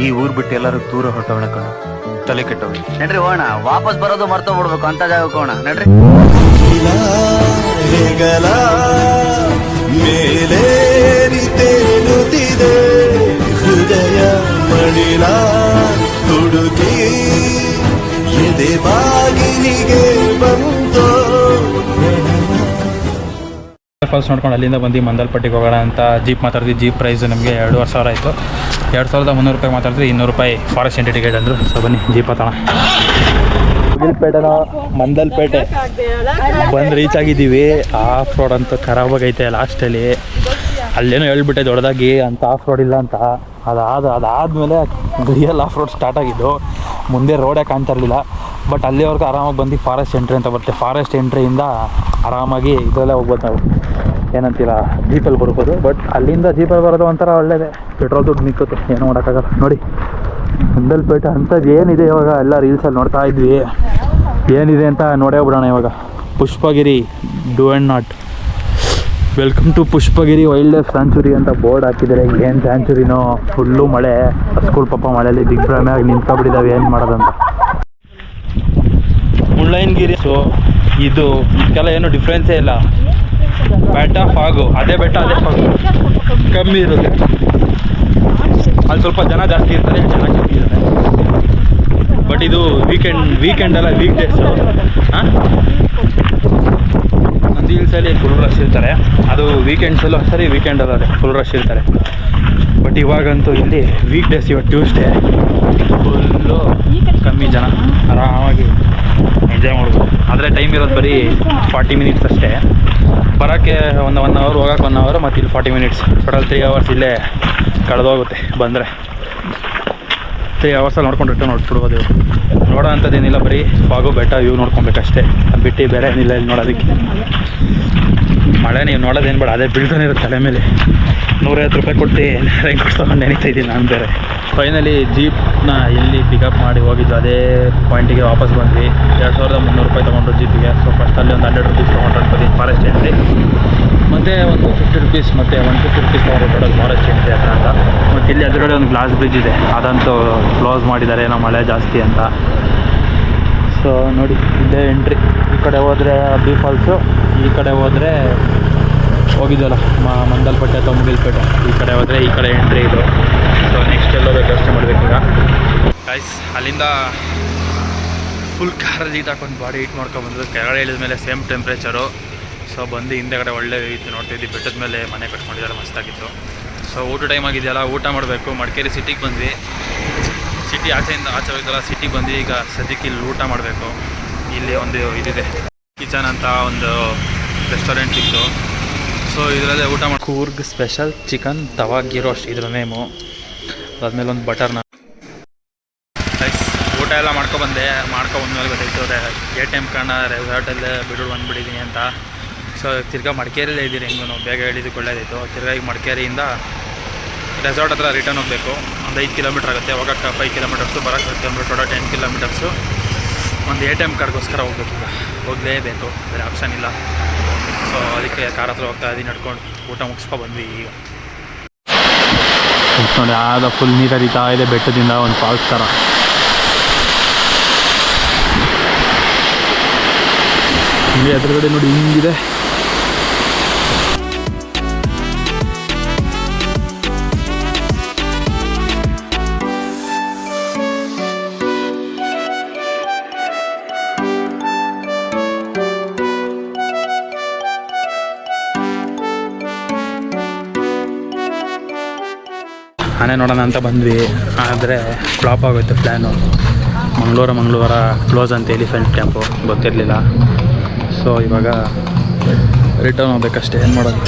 ಈ ಊರ್ ಬಿಟ್ಟು ಎಲ್ಲರೂ ದೂರ ಹೊರಟವಣ ಕಣ ತಲೆ ಕೆಟ್ಟವಳಿ ನಡ್ರಿ ಹೋಣ ವಾಪಸ್ ಬರೋದು ಮರ್ತೋಗ್ಬಿಡ್ಬೇಕು ಅಂತ ಜಾಗಕ್ಕೆ ಹೋಣ ನಡ್ರಿ ಹೃದಯ ಮಡಿಲ ಹುಡುಕಿ ಎದೆ ಬಾಗಿಲಿಗೆ ಬಂತೋ ಫಾಲ್ಸ್ ನೋಡ್ಕೊಂಡು ಅಲ್ಲಿಂದ ಬಂದು ಮಂದಲ್ಪಟ್ಟಿಗೆ ಹೋಗೋಣ ಅಂತ ಜೀಪ್ ಮಾತಾಡ್ತೀವಿ. ಜೀಪ್ ಪ್ರೈಸ್ ನಮಗೆ 2,500 ಆಯಿತು. 2,300 ರೂಪಾಯಿ ಮಾತಾಡಿದ್ವಿ. 200 ರೂಪಾಯಿ ಫಾರೆಸ್ಟ್ ಎಂಟ್ರಿ ಟಿಕೆಟ್ ಅಂದರು. ಸೊ ಬನ್ನಿ ಜೀಪ್ ಹತ್ತೋಣ. ಮಂದಲ್ಪೇಟೆ ಬಂದು ರೀಚ್ ಆಗಿದ್ದೀವಿ. ಆಫ್ ರೋಡ್ ಅಂತೂ ಖರಾಬಾಗೈತೆ ಲಾಸ್ಟಲ್ಲಿ. ಅಲ್ಲೇನೋ ಹೇಳ್ಬಿಟ್ಟೆ ದೊಡ್ಡದಾಗಿ ಅಂತ ಆಫ್ ರೋಡ್ ಇಲ್ಲ ಅಂತ. ಅದಾದಮೇಲೆ ರಿಯಲ್ ಆಫ್ ರೋಡ್ ಸ್ಟಾರ್ಟ್ ಆಗಿದ್ದು. ಮುಂದೆ ರೋಡೇ ಕಾಣ್ತಾ ಇರಲಿಲ್ಲ. ಬಟ್ ಅಲ್ಲಿವರೆಗೂ ಆರಾಮಾಗಿ ಬಂದು ಫಾರೆಸ್ಟ್ ಎಂಟ್ರಿ ಅಂತ ಬರುತ್ತೆ. ಫಾರೆಸ್ಟ್ ಎಂಟ್ರಿಯಿಂದ ಆರಾಮಾಗಿ ಇದರಲ್ಲೇ ಹೋಗ್ಬೋದು ನಾವು, ಏನಂತೀರ ಜೀಪಲ್ಲಿ ಬರ್ಬೋದು. ಬಟ್ ಅಲ್ಲಿಂದ ಜೀಪಲ್ಲಿ ಬರೋದು ಒಂಥರ ಒಳ್ಳೆಯದೇ. ಪೆಟ್ರೋಲ್ ದುಡ್ಡು ನಿಕ್ಕುತ್ತೆ, ಏನೂ ಮಾಡೋಕ್ಕಾಗಲ್ಲ. ನೋಡಿ ಮಂದಲ್ಪೇಟೆ ಅಂಥದ್ದು ಏನಿದೆ ಇವಾಗ ಎಲ್ಲ ರೀಲ್ಸಲ್ಲಿ ನೋಡ್ತಾ ಇದ್ವಿ. ಏನಿದೆ ಅಂತ ನೋಡೇ ಬಿಡೋಣ ಇವಾಗ. Pushpagiri do and not, welcome to Pushpagiri wild life sanctuary ಅಂತ ಬೋರ್ಡ್ ಹಾಕಿದ್ದಾರೆ. ಏನು ಸ್ಯಾಂಚುರಿನೋ, ಫುಲ್ಲು ಮಳೆ. ಸ್ಕೂಲ್ ಪಾಪ ಮಳೆಯಲ್ಲಿ ದಿಗ್ಭ್ರಮೆಯಾಗಿ ನಿಂತ್ಕೊಬಿಟ್ಟಿದ್ದಾವೆ ಏನು ಮಾಡೋದಂತ. ಮುಳ್ಳಯ್ಯನಗಿರಿ ಸೊ ಇದು ಇದಕ್ಕೆಲ್ಲ ಏನೂ ಡಿಫ್ರೆನ್ಸೇ ಇಲ್ಲ. ಬೆಟ್ಟ ಫಾಗು, ಅದೇ ಬೆಟ್ಟ ಅದೇ ಫಾಗು, ಕಮ್ಮಿ ಇರುತ್ತೆ. ಅಲ್ಲಿ ಸ್ವಲ್ಪ ಜನ ಜಾಸ್ತಿ ಇರ್ತಾರೆ, ಜನ ಕಮ್ಮಿ ಇದ್ದಾರೆ. ಬಟ್ ಇದು ವೀಕೆಂಡ್ ಅಲ್ಲ, ವೀಕ್ ಡೇಸು. ಹಾಂ, ನಂದಿ ಹಿಲ್ಸಲ್ಲಿ ಫುಲ್ ರಶ್ ಇರ್ತಾರೆ. ಅದು ವೀಕೆಂಡ್ಸಲ್ಲೂ ಸರಿ, ವೀಕೆಂಡಲ್ಲ ಅದೇ ಫುಲ್ ರಶ್ ಇರ್ತಾರೆ. ಬಟ್ ಇವಾಗಂತೂ ಇಲ್ಲಿ ವೀಕ್ ಡೇಸ್, ಇವತ್ತು ಟ್ಯೂಸ್ಡೇ, ಫುಲ್ಲು ಕಮ್ಮಿ ಜನ, ಆರಾಮಾಗಿ ಎಂಜಾಯ್ ಮಾಡ್ಬೋದು. ಆದರೆ ಟೈಮ್ ಇರೋದು ಬರೀ 40 ಮಿನಿಟ್ಸ್ ಅಷ್ಟೇ. ಬರೋಕ್ಕೆ ಒಂದು 1 ಅವರ್, ಹೋಗೋಕೆ 1 ಅವರ್, ಮತ್ತು ಇಲ್ಲಿ 40 ಮಿನಿಟ್ಸ್. ಟೋಟಲ್ 3 ಅವರ್ಸ್ ಇಲ್ಲೇ ಕಳೆದೋಗುತ್ತೆ. ಬಂದರೆ 3 ಅವರ್ಸಲ್ಲಿ ನೋಡ್ಕೊಂಡು ರಿಟರ್ನ್ ಹೊರಟ್ಬಿಡ್ಬೋದು. ನೋಡೋ ಅಂಥದ್ದೇನಿಲ್ಲ, ಬರೀ ಫಾಗು ಬೆಟ್ಟ ವ್ಯೂ ನೋಡ್ಕೊಬೇಕಷ್ಟೇ. ಅದು ಬಿಟ್ಟು ಬೇರೆ ಏನಿಲ್ಲ ಇಲ್ಲಿ ನೋಡೋದಕ್ಕೆ. ಮಳೆ ನೀವು ನೋಡೋದೇನು ಬೇಡ, ಅದೇ ಬೀಳ್ತಾನೆ ಇರುತ್ತೆ ತಲೆ ಮೇಲೆ. 150 ರೂಪಾಯಿ ಕೊಟ್ಟು ರೈನ್ ಕೋಟ್ ತೊಗೊಂಡು ನೆನೀತಾ ಇದ್ದೀನಿ ನಾನು ಬೇರೆ. ಫೈನಲಿ ಜೀಪ್ನ ಇಲ್ಲಿ ಪಿಕಪ್ ಮಾಡಿ ಹೋಗಿದ್ದು ಅದೇ ಪಾಯಿಂಟಿಗೆ ವಾಪಸ್ ಬಂದ್ವಿ. 2,300 ರೂಪಾಯಿ ತೊಗೊಂಡ್ರು ಜೀಪಿಗೆ. ಸೊ ಫಸ್ಟಲ್ಲಿ ಒಂದು 100 ರುಪೀಸ್ ತೊಗೊಂಡು ಫಾರೆಸ್ಟ್ ಎಂಟ್ರಿ, ಮತ್ತು ಒಂದು 50 ರುಪೀಸ್, ಮತ್ತು 150 ರುಪೀಸ್ ತೊಗೊಂಡು ಫಾರೆಸ್ಟ್ ಎಂಟ್ರಿ ಹತ್ರ ಅಂತ. ಮತ್ತು ಇಲ್ಲಿ ಎದುರುಗಡೆ ಒಂದು ಗ್ಲಾಸ್ ಬ್ರಿಡ್ಜ್ ಇದೆ, ಅದಂತೂ ಕ್ಲೋಸ್ ಮಾಡಿದ್ದಾರೆ ಏನೋ ಮಳೆ ಜಾಸ್ತಿ ಅಂತ. ಸೊ ನೋಡಿ ಇಲ್ಲೇ ಎಂಟ್ರಿ. ಈ ಕಡೆ ಹೋದರೆ ಅಬ್ಬಿ ಫಾಲ್ಸು, ಈ ಕಡೆ ಹೋದರೆ ಹೋಗಿದ್ದಲ್ಲ ಮಂದಲ್ಪೇಟೆ ಅಥವಾ ಮುಗಿಲ್ಪೇಟೆ. ಈ ಕಡೆ ಹೋದರೆ ಈ ಕಡೆ ಎಂಟ್ರಿ ಇದು. ಸೊ ನೆಕ್ಸ್ಟ್ ಎಲ್ಲೋ ಬೇಕು ಅಷ್ಟೇ ಮಾಡಬೇಕೀಗ ಗೈಸ್. ಅಲ್ಲಿಂದ ಫುಲ್ ಕಾರಲ್ಲಿ ಹೀಟ್ ಹಾಕೊಂಡು ಬಾಡಿ ಹೀಟ್ ಮಾಡ್ಕೊಬಂದು ಕೆಳಗಡೆ ಇಳಿದ ಮೇಲೆ ಸೇಮ್ ಟೆಂಪ್ರೇಚರು. ಸೊ ಬಂದು ಹಿಂದೆಗಡೆ ಒಳ್ಳೆ ರೀತಿ ನೋಡ್ತಿದ್ವಿ. ಬೆಟ್ಟದ ಮೇಲೆ ಮನೆ ಕಟ್ಕೊಂಡಿದ್ದಾರೆ, ಮಸ್ತಾಗಿತ್ತು. ಸೊ ಊಟ ಟೈಮ್ ಆಗಿದೆಯಲ್ಲ, ಊಟ ಮಾಡಬೇಕು. ಮಡಿಕೇರಿ ಸಿಟಿಗೆ ಬಂದ್ವಿ. ಸಿಟಿ ಆಚೆಯಿಂದ ಆಚೆ ಹೋಗಿದ್ದಲ್ಲ, ಸಿಟಿಗೆ ಬಂದು ಈಗ ಸದ್ಯಕ್ಕೆ ಇಲ್ಲಿ ಊಟ ಮಾಡಬೇಕು. ಇಲ್ಲಿ ಒಂದು ಇದಿದೆ, ಕಿಚನ್ ಅಂತ ಒಂದು ರೆಸ್ಟೋರೆಂಟ್ ಸಿಕ್ತು. ಸೊ ಇದರಲ್ಲೇ ಊಟ ಮಾಡಿ. ಕೂರ್ಗ್ ಸ್ಪೆಷಲ್ ಚಿಕನ್ ತವಾ ಗೀ ರೋಸ್ಟ್ ಇದ್ರ ನೇಮು. ಅದಾದ್ಮೇಲೆ ಒಂದು ಬಟರ್ನ ಊಟ ಎಲ್ಲ ಮಾಡ್ಕೊಬಂದೆ. ಮಾಡ್ಕೊಬಂದ್ಮೇಲೆ ಗೊತ್ತಾಯ್ತು ATM ಕಾರ್ಡ್ನ ರೆಸಾರ್ಟಲ್ಲೇ ಬಿಡು ಬಂದುಬಿಟ್ಟಿದ್ದೀನಿ ಅಂತ. ಸೊ ತಿರ್ಗಾ ಮಡಿಕೇರಿಯಲ್ಲೇ ಇದ್ದೀರಿ. ಹೆಂಗೂ ಬೇಗ ಹೇಳಿದ್ದಕ್ಕೆ ಒಳ್ಳೇದಾಯಿತು. ತಿರ್ಗಾ ಈಗ ಮಡಿಕೇರಿಯಿಂದ ರೆಸಾರ್ಟ್ ಹತ್ರ ರಿಟರ್ನ್ ಹೋಗಬೇಕು. ಒಂದು 5 ಕಿಲೋಮೀಟ್ರ್ ಆಗುತ್ತೆ. ಹೋಗೋಕ್ಕೆ 5 ಕಿಲೋಮೀಟರ್ಸು, ಬರೋಕ್ಕೆ 5 ಕಿಲೋಮೀಟರ್, ಟೋಟಲ್ 10 ಕಿಲೋಮೀಟರ್ಸು. ಒಂದು ATM ಕಾರ್ಡ್ಗೋಸ್ಕರ ಹೋಗ್ಬೇಕು. ಈಗ ಹೋಗಲೇಬೇಕು, ಬೇರೆ ಆಪ್ಷನ್ ಇಲ್ಲ. ಸೊ ಅದಕ್ಕೆ ಕಾರ್ ಹತ್ರ ಹೋಗ್ತಾ ಇದ್ದೀನಿ. ನಡ್ಕೊಂಡು ಊಟ ಮುಗಿಸ್ಕೊಬಂದ್ವಿ. ಈಗ ನೋಡಿ ಆದ ಫುಲ್ ನೀರು ಹರಿತಾ ಇದೆ ಬೆಟ್ಟದಿಂದ, ಒಂದು ಫಾಲ್ಸ್ ಥರ. ಇಲ್ಲಿ ಎದುರುಗಡೆ ನೋಡಿ ಹಿಂಗಿದೆ. ಆನೆ ನೋಡೋಣ ಅಂತ ಬಂದ್ವಿ, ಆದರೆ ಫ್ಲಾಪ್ ಆಗೋಯ್ತು ಪ್ಲ್ಯಾನು. ಮಂಗಳವಾರ ಕ್ಲೋಸ್ ಅಂತ ಎಲಿಫೆಂಟ್ ಕ್ಯಾಂಪು, ಗೊತ್ತಿರಲಿಲ್ಲ. ಸೊ ಇವಾಗ ರಿಟರ್ನ್ ಹೋಗ್ಬೇಕಷ್ಟೇ, ಏನು ಮಾಡೋದು.